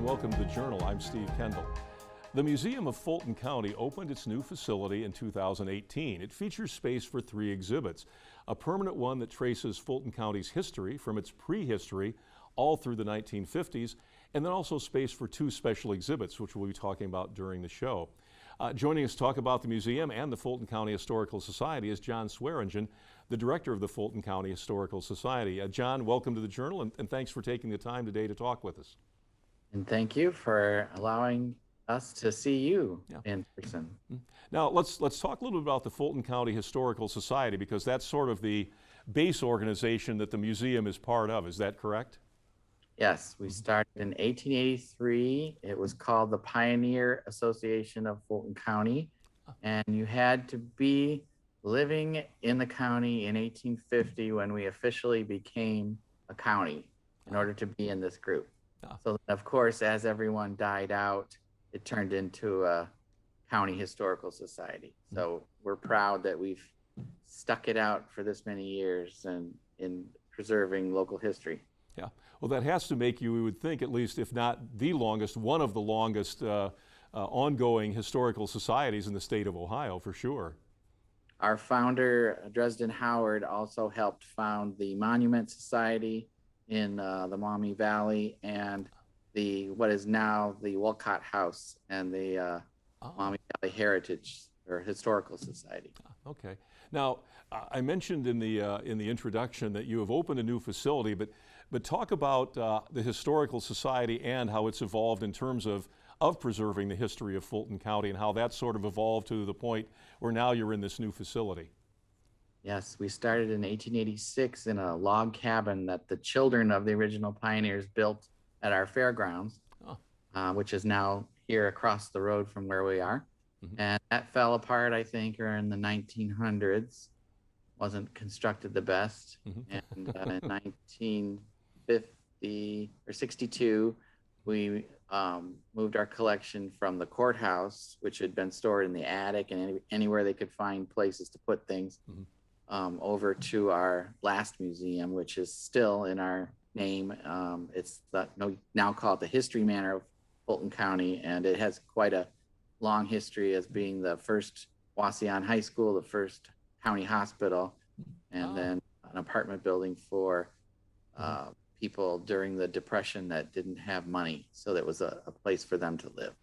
welcome to the Journal. I'm Steve Kendall. The Museum of Fulton County opened its new facility in 2018. It features space for 3 exhibits, a permanent one that traces Fulton County's history from its prehistory all through the 1950s, and then also space for 2 special exhibits, which we'll be talking about during the show. Joining us to talk about the museum and the Fulton County Historical Society is John Swearingen, the director of the Fulton County Historical Society. John, welcome to the Journal, and thanks for taking the time today to talk with us. And thank you for allowing us to see you in person. Now, let's talk a little bit about the Fulton County Historical Society, because that's sort of the base organization that the museum is part of. Is that correct? Yes, we started in 1883. It was called the Pioneer Association of Fulton County, and you had to be living in the county in 1850 when we officially became a county in order to be in this group. So, of course, as everyone died out, it turned into a county historical society. So we're proud that we've stuck it out for this many years and in preserving local history. Yeah, well, that has to make you, we would think, at least if not the longest, one of the longest ongoing historical societies in the state of Ohio, for sure. Our founder, Dresden Howard, also helped found the Monument Society in the Maumee Valley and what is now the Wolcott House and the Maumee Valley Heritage or Historical Society. Okay. Now, I mentioned in the introduction that you have opened a new facility, but talk about the Historical Society and how it's evolved in terms of preserving the history of Fulton County and how that sort of evolved to the point where now you're in this new facility. Yes, we started in 1886 in a log cabin that the children of the original pioneers built at our fairgrounds, which is now here across the road from where we are. And that fell apart, I think, or in the 1900s. Wasn't constructed the best. And in 1950 or 62, we moved our collection from the courthouse, which had been stored in the attic and anywhere they could find places to put things, over to our last museum, which is still in our name. It's now called the History Manor of Fulton County, and it has quite a long history as being the first Wauseon High School, the first county hospital, and then an apartment building for people during the Depression that didn't have money. So that was a place for them to live.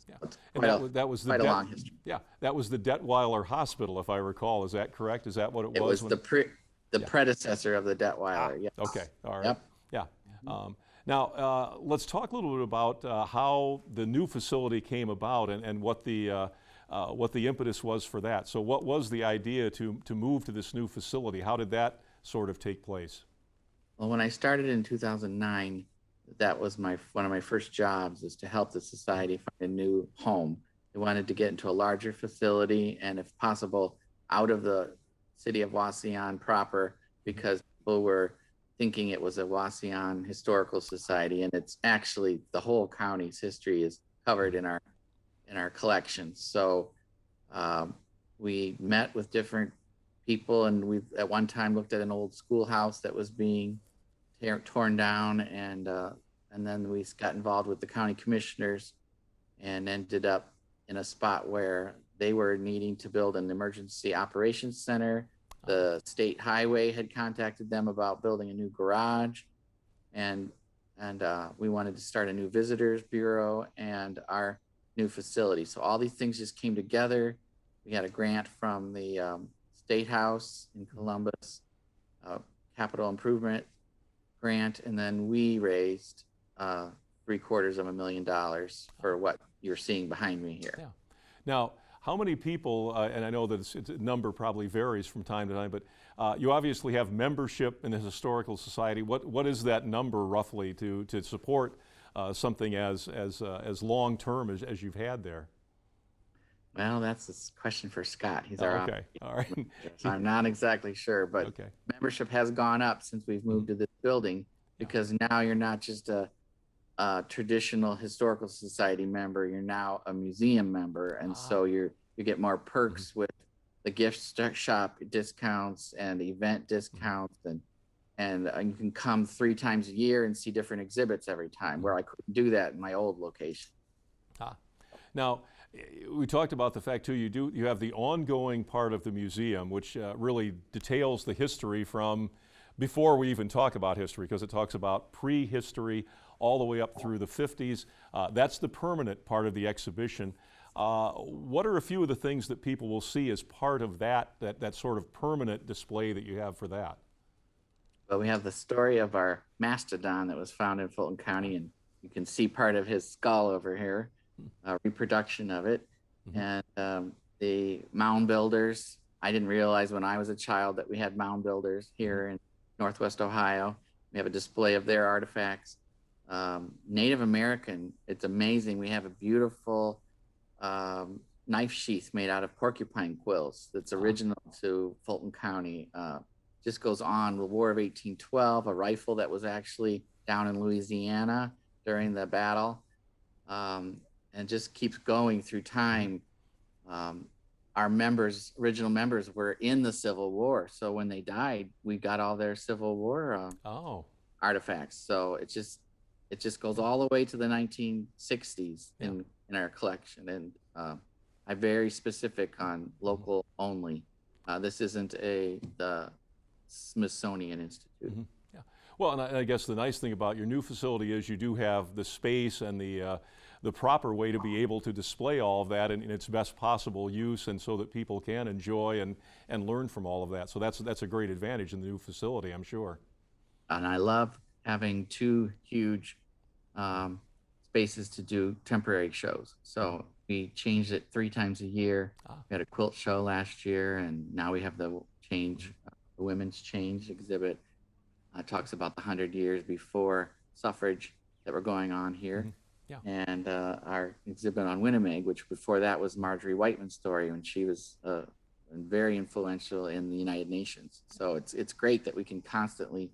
Yeah. So and that was quite a long history. Yeah, that was the Detweiler Hospital, if I recall. Is that correct? Is that what it was? It was the predecessor of the Detweiler. Yes. Okay, all right. Yep. Yeah. Now, let's talk a little bit about how the new facility came about and what the impetus was for that. So what was the idea to move to this new facility? How did that sort of take place? Well, when I started in 2009, that was one of my first jobs, is to help the society find a new home. They wanted to get into a larger facility and, if possible, out of the city of Wauseon proper, because people were thinking it was a Wauseon Historical Society, and it's actually the whole county's history is covered in our collection. So we met with different people, and we at one time looked at an old schoolhouse that was being torn down, and then we got involved with the county commissioners and ended up in a spot where they were needing to build an emergency operations center. The state highway had contacted them about building a new garage, and we wanted to start a new visitors bureau and our new facility. So all these things just came together. We had a grant from the State House in Columbus, capital improvement grant, and then we raised $750,000 for what you're seeing behind me here. Yeah. Now, how many people, and I know that the number probably varies from time to time, but you obviously have membership in the Historical Society. What is that number roughly to support something as long-term as you've had there? Well, that's a question for Scott. He's our okay. All right. So I'm not exactly sure, but membership has gone up since we've moved to this building, because now you're not just a traditional Historical Society member, you're now a museum member, and so you get more perks with the gift shop discounts and event discounts, and you can come 3 times a year and see different exhibits every time, where I couldn't do that in my old location. Ah. Now, we talked about the fact too, you have the ongoing part of the museum, which really details the history from before we even talk about history, because it talks about prehistory all the way up through the 50s. That's the permanent part of the exhibition. What are a few of the things that people will see as part of that sort of permanent display that you have for that? But we have the story of our mastodon that was found in Fulton County, and you can see part of his skull over here, a reproduction of it. And the mound builders, I didn't realize when I was a child that we had mound builders here in Northwest Ohio. We have a display of their artifacts. Native American, it's amazing. We have a beautiful knife sheath made out of porcupine quills that's original to Fulton County. Just goes on the War of 1812, a rifle that was actually down in Louisiana during the battle, and just keeps going through time. Our members, original members, were in the Civil War, so when they died, we got all their Civil War artifacts. So it just goes all the way to the 1960s in our collection, and I'm very specific on local only. This isn't the Smithsonian Institute. Yeah. Well, and I guess the nice thing about your new facility is you do have the space and the proper way to be able to display all of that in its best possible use, and so that people can enjoy and learn from all of that. So that's a great advantage in the new facility, I'm sure. And I love having 2 huge spaces to do temporary shows. So we changed it 3 times a year. We had a quilt show last year, and now we have the women's change exhibit. Talks about the 100 years before suffrage that were going on here. And our exhibit on Winnipeg, which before that was Marjorie Whiteman's story when she was very influential in the United Nations. So it's great that we can constantly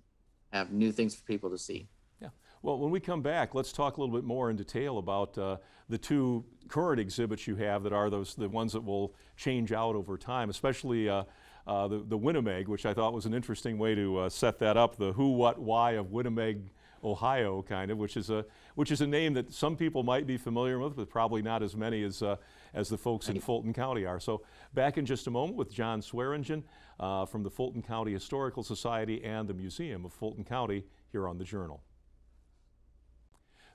have new things for people to see. Yeah. Well, when we come back, let's talk a little bit more in detail about the 2 current exhibits you have that are the ones that will change out over time, especially the Winnipeg, which I thought was an interesting way to set that up, the who, what, why of Winnipeg, Ohio, kind of, which is a name that some people might be familiar with, but probably not as many as the folks in Fulton County are. So back in just a moment with John Swearingen from the Fulton County Historical Society and the Museum of Fulton County here on The Journal.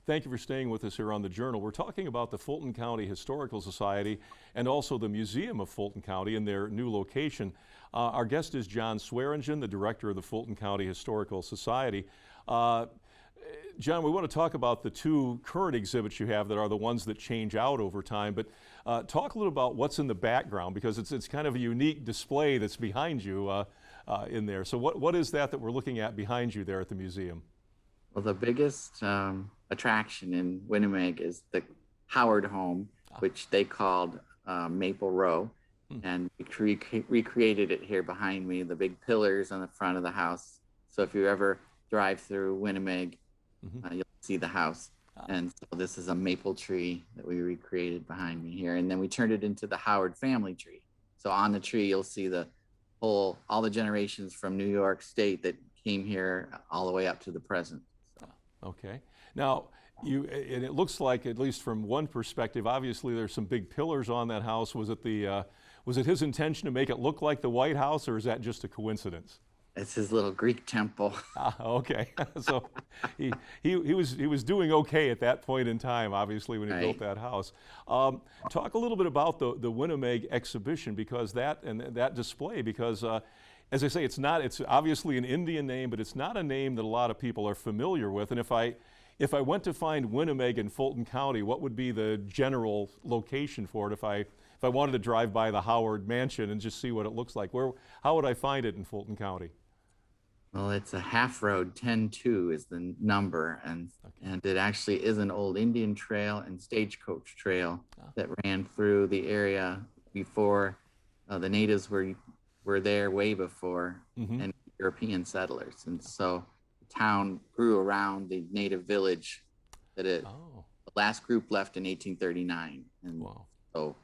Thank you for staying with us here on The Journal. We're talking about the Fulton County Historical Society and also the Museum of Fulton County in their new location. Our guest is John Swearingen, the director of the Fulton County Historical Society. John, we want to talk about the 2 current exhibits you have that are the ones that change out over time, but talk a little about what's in the background, because it's kind of a unique display that's behind you in there. So what is that we're looking at behind you there at the museum? Well, the biggest attraction in Winnipeg is the Howard home, which they called Maple Row. And we recreated it here behind me, the big pillars on the front of the house. So if you ever drive through Winnipeg, you'll see the house. And so this is a maple tree that we recreated behind me here. And then we turned it into the Howard family tree. So on the tree, you'll see all the generations from New York State that came here all the way up to the present. So. Okay. Now, and it looks like, at least from one perspective, obviously there's some big pillars on that house. Was it his intention to make it look like the White House, or is that just a coincidence? It's his little Greek temple. Okay. So he was doing okay at that point in time, obviously, when he built that house. Talk a little bit about the Winnipeg exhibition, because that display, because as I say, it's obviously an Indian name, but it's not a name that a lot of people are familiar with. And if I went to find Winnipeg in Fulton County, what would be the general location for it if I wanted to drive by the Howard Mansion and just see what it looks like? How would I find it in Fulton County? Well, it's a half road, 10-2 is the number, and it actually is an old Indian trail and stagecoach trail that ran through the area before the natives were there way before and European settlers. And so the town grew around the native village that the last group left in 1839. And so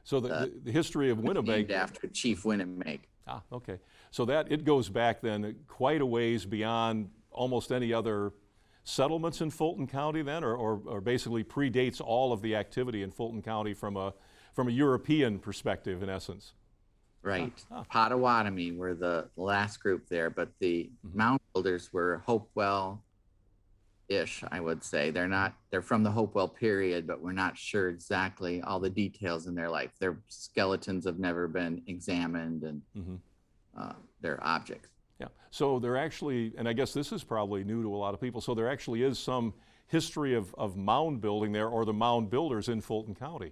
So the history of Winnipeg. named after Chief Winnipeg. Ah, okay. So that it goes back then quite a ways beyond almost any other settlements in Fulton County then, or basically predates all of the activity in Fulton County from a European perspective, in essence. Right. Potawatomi were the last group there, but the mound builders were Hopewell-ish, I would say. They're from the Hopewell period, but we're not sure exactly all the details in their life. Their skeletons have never been examined, and their objects. Yeah. So there actually, and I guess this is probably new to a lot of people, so there actually is some history of mound building there, or the mound builders in Fulton County.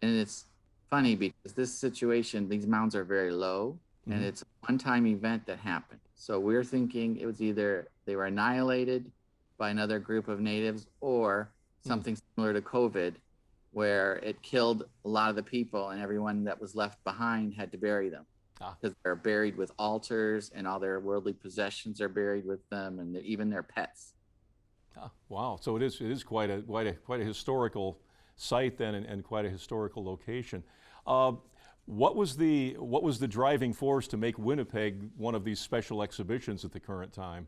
And it's funny because this situation, these mounds are very low, and it's a one-time event that happened. So we're thinking it was either they were annihilated by another group of natives, or something similar to COVID, where it killed a lot of the people, and everyone that was left behind had to bury them. Because they're buried with altars, and all their worldly possessions are buried with them, and even their pets. Wow. So it is quite a historical site then, and quite a historical location. What was the driving force to make Winnipeg one of these special exhibitions at the current time?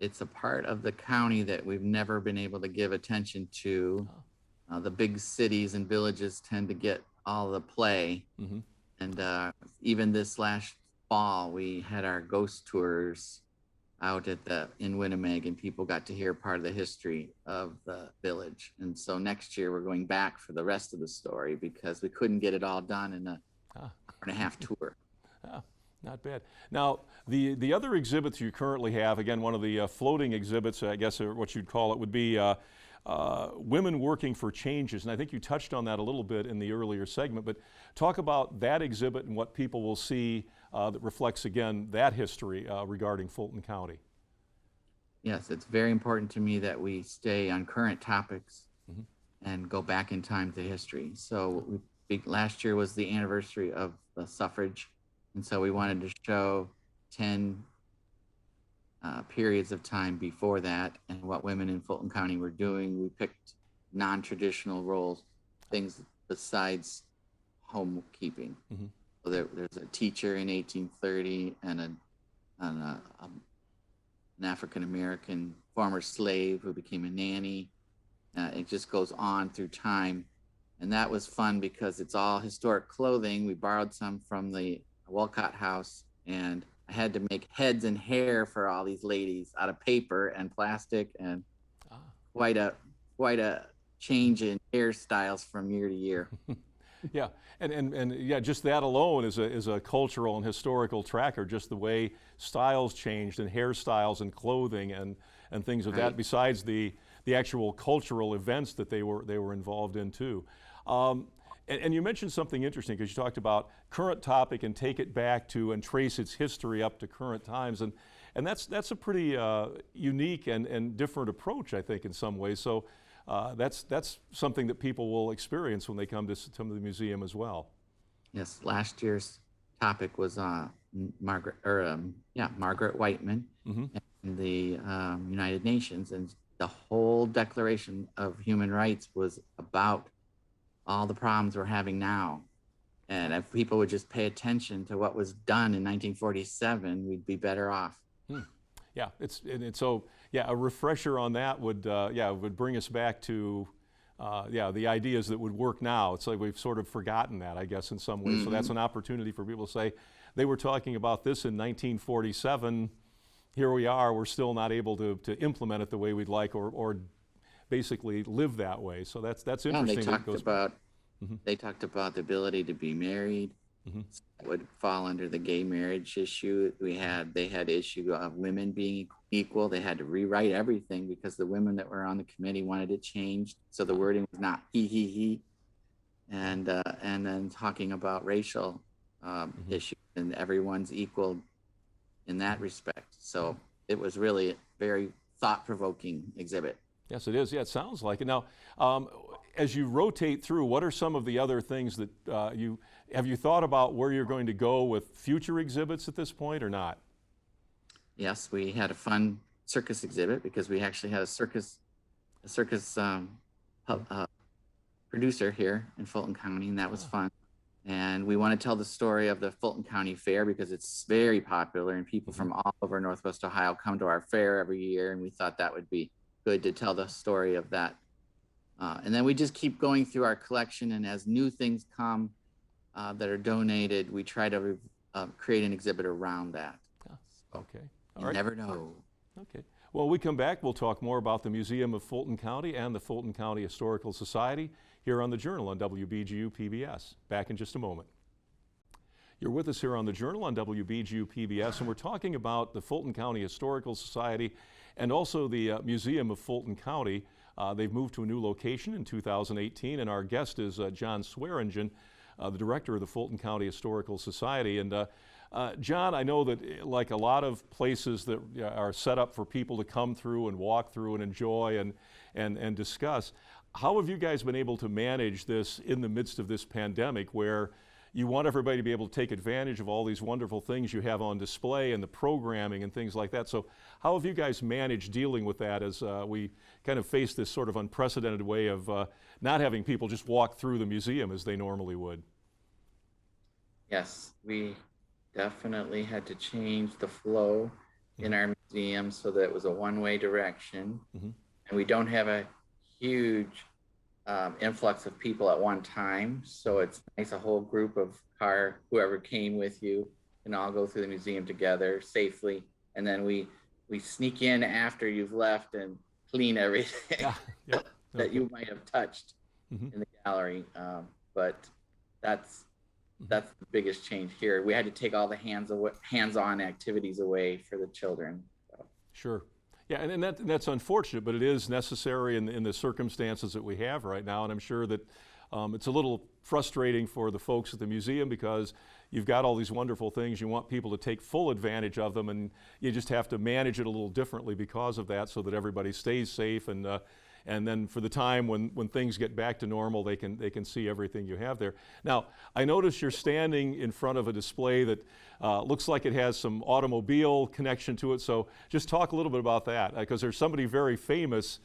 It's a part of the county that we've never been able to give attention to. The big cities and villages tend to get all the play. And even this last fall, we had our ghost tours out in Winnipeg, and people got to hear part of the history of the village. And so next year we're going back for the rest of the story, because we couldn't get it all done in a hour-and-a-half tour. Not bad. Now, the other exhibits you currently have, again, one of the floating exhibits, I guess, or what you'd call it, would be Women Working for Changes. And I think you touched on that a little bit in the earlier segment, but talk about that exhibit and what people will see that reflects, again, that history regarding Fulton County. Yes, it's very important to me that we stay on current topics and go back in time to history. So last year was the anniversary of the suffrage, and so we wanted to show 10 periods of time before that and what women in Fulton County were doing. We picked non-traditional roles, things besides homekeeping. So there's a teacher in 1830 and an African-American former slave who became a nanny. It just goes on through time. And that was fun because it's all historic clothing. We borrowed some from the Walcott House, and I had to make heads and hair for all these ladies out of paper and plastic, and quite a change in hairstyles from year to year. Yeah, and yeah, just that alone is a cultural and historical tracker, just the way styles changed and hairstyles and clothing and things of that, besides the actual cultural events that they were involved in too. And you mentioned something interesting, because you talked about current topic and take it back to and trace its history up to current times, and that's a pretty unique and different approach, I think, in some ways. So that's something that people will experience when they come to the museum as well. Yes, last year's topic was Margaret Whiteman and the United Nations, and the whole Declaration of Human Rights was about all the problems we're having now. And if people would just pay attention to what was done in 1947, we'd be better off. Yeah, so a refresher on that would bring us back to the ideas that would work now. It's like we've sort of forgotten that, I guess, in some ways. So that's an opportunity for people to say, they were talking about this in 1947. Here we are. We're still not able to implement it the way we'd like, or basically live that way. So that's interesting. They talked about the ability to be married. That would fall under the gay marriage issue. They had issue of women being equal. They had to rewrite everything because the women that were on the committee wanted it changed. So the wording was not he. And then talking about racial issues, and everyone's equal in that respect. So it was really a very thought-provoking exhibit. Yes, it is. Yeah, it sounds like it. Now, as you rotate through, what are some of the other things that have you thought about where you're going to go with future exhibits at this point, or not? Yes, we had a fun circus exhibit because we actually had a circus producer here in Fulton County, and that was fun. And we want to tell the story of the Fulton County Fair because it's very popular and people from all over Northwest Ohio come to our fair every year. And we thought that would be good to tell the story of that. And then we just keep going through our collection. And as new things come that are donated, we try to create an exhibit around that. Okay. All You right. never know. Okay. Well, when we come back, we'll talk more about the Museum of Fulton County and the Fulton County Historical Society here on The Journal on WBGU-PBS. Back in just a moment. You're with us here on The Journal on WBGU-PBS, and we're talking about the Fulton County Historical Society and also the Museum of Fulton County. They've moved to a new location in 2018, and our guest is John Swearingen, the director of the Fulton County Historical Society. And John, I know that like a lot of places that are set up for people to come through and walk through and enjoy and discuss, how have you guys been able to manage this in the midst of this pandemic where you want everybody to be able to take advantage of all these wonderful things you have on display and the programming and things like that? So how have you guys managed dealing with that as we kind of face this sort of unprecedented way of not having people just walk through the museum as they normally would? Yes, we definitely had to change the flow in our museum so that it was a one-way direction. And we don't have a huge influx of people at one time. So it's nice, a whole group of whoever came with you can all go through the museum together safely. And then we sneak in after you've left and clean everything that you might have touched in the gallery. But that's the biggest change here. We had to take all the hands-on activities away for the children. So. Sure. Yeah, and that's unfortunate, but it is necessary in the circumstances that we have right now. And I'm sure that it's a little frustrating for the folks at the museum because you've got all these wonderful things. You want people to take full advantage of them, and you just have to manage it a little differently because of that so that everybody stays safe. And then for the time when things get back to normal, they can see everything you have there. Now, I notice you're standing in front of a display that looks like it has some automobile connection to it. So just talk a little bit about that, because there's somebody very famous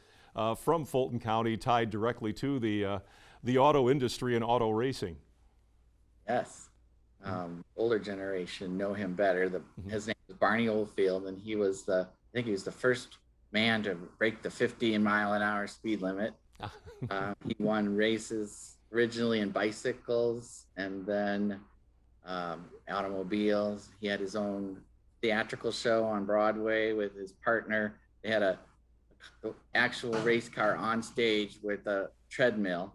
from Fulton County tied directly to the auto industry and auto racing. Yes. Older generation know him better. His name is Barney Oldfield, and I think he was the first man to break the 50-mile-an-hour speed limit. He won races originally in bicycles and then automobiles. He had his own theatrical show on Broadway with his partner. They had a actual race car on stage with a treadmill,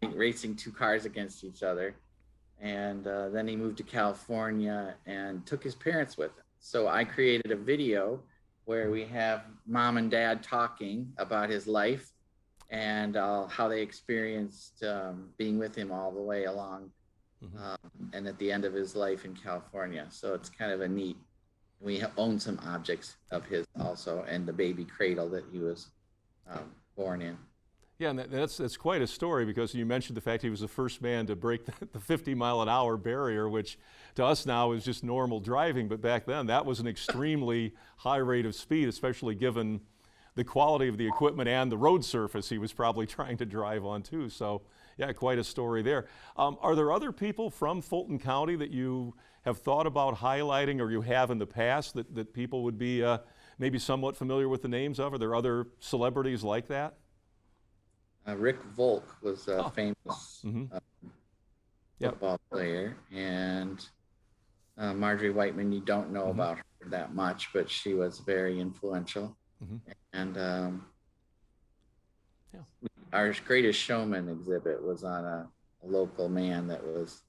racing two cars against each other. And then he moved to California and took his parents with him. So I created a video where we have mom and dad talking about his life and how they experienced being with him all the way along and at the end of his life in California. So it's kind of a neat. We own some objects of his also, and the baby cradle that he was born in. Yeah, and that's quite a story, because you mentioned the fact he was the first man to break the 50-mile-an-hour barrier, which to us now is just normal driving, but back then that was an extremely high rate of speed, especially given the quality of the equipment and the road surface he was probably trying to drive on too. So yeah, quite a story there. Are there other people from Fulton County that you have thought about highlighting, or you have in the past, that people would be maybe somewhat familiar with the names of? Are there other celebrities like that? Rick Volk was a famous football player, and Marjorie Whiteman, you don't know about her that much, but she was very influential. And our Greatest Showman exhibit was on a local man that was,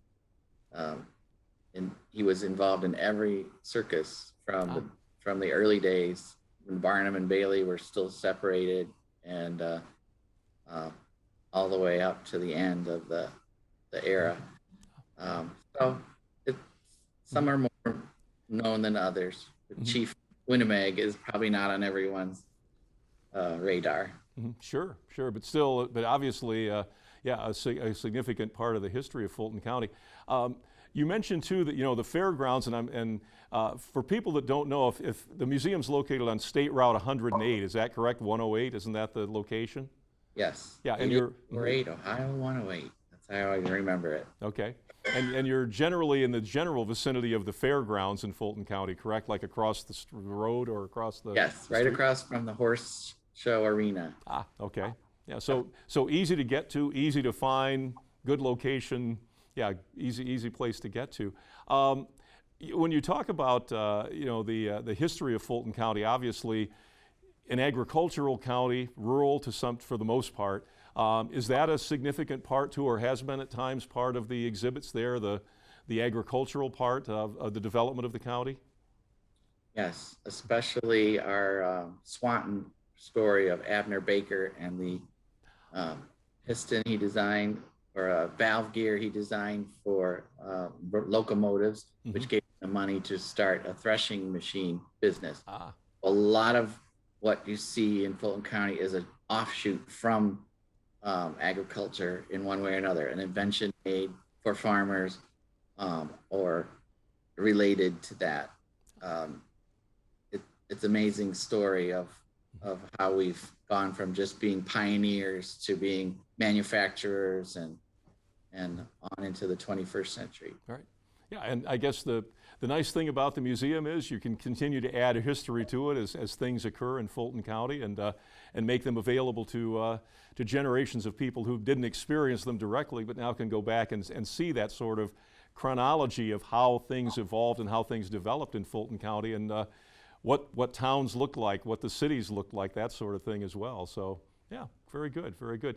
he was involved in every circus from the early days when Barnum and Bailey were still separated, and all the way up to the end of the era. So some are more known than others. Chief Winnemaig is probably not on everyone's radar. Sure, but still, but obviously, a significant part of the history of Fulton County. You mentioned too that the fairgrounds, and for people that don't know, if the museum's located on State Route 108, is that correct? 108, isn't that the location? Yes. Yeah, and you're 808, Ohio 108. That's how I remember it. okay. And you're generally in the general vicinity of the fairgrounds in Fulton County, correct? Like across the road or across the Yes, the right street? across from the horse show arena. Ah, okay. Yeah, so easy to get to, easy to find, good location. Yeah, easy place to get to. When you talk about you know, the history of Fulton County, obviously an agricultural county, rural for the most part. Is that a significant part too, or has been at times part of the exhibits there, the agricultural part of the development of the county? Yes, especially our Swanton story of Abner Baker and the piston he designed, or a valve gear he designed for locomotives, which gave him the money to start a threshing machine business. Ah, A lot of what you see in Fulton County is an offshoot from agriculture in one way or another, an invention made for farmers or related to that. It's an amazing story of how we've gone from just being pioneers to being manufacturers and on into the 21st century. right. Yeah, and I guess the nice thing about the museum is you can continue to add a history to it as things occur in Fulton County, and make them available to generations of people who didn't experience them directly, but now can go back and see that sort of chronology of how things evolved and how things developed in Fulton County, and what towns looked like, what the cities looked like, that sort of thing as well. So yeah, very good, very good.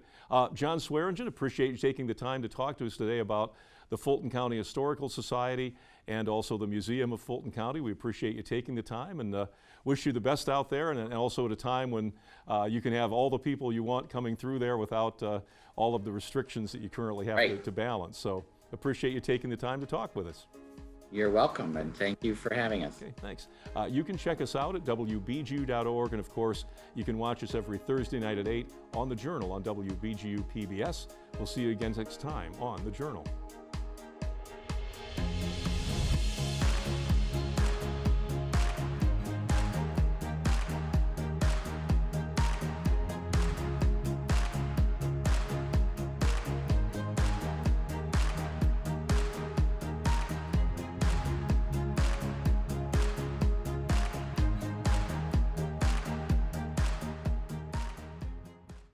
John Swearingen, appreciate you taking the time to talk to us today about the Fulton County Historical Society and also the Museum of Fulton County. We appreciate you taking the time, and wish you the best out there, and also at a time when you can have all the people you want coming through there without all of the restrictions that you currently have to balance. So appreciate you taking the time to talk with us. You're welcome, and thank you for having us. Okay, thanks. You can check us out at WBGU.org, and of course, you can watch us every Thursday night at 8 on The Journal on WBGU PBS. We'll see you again next time on The Journal.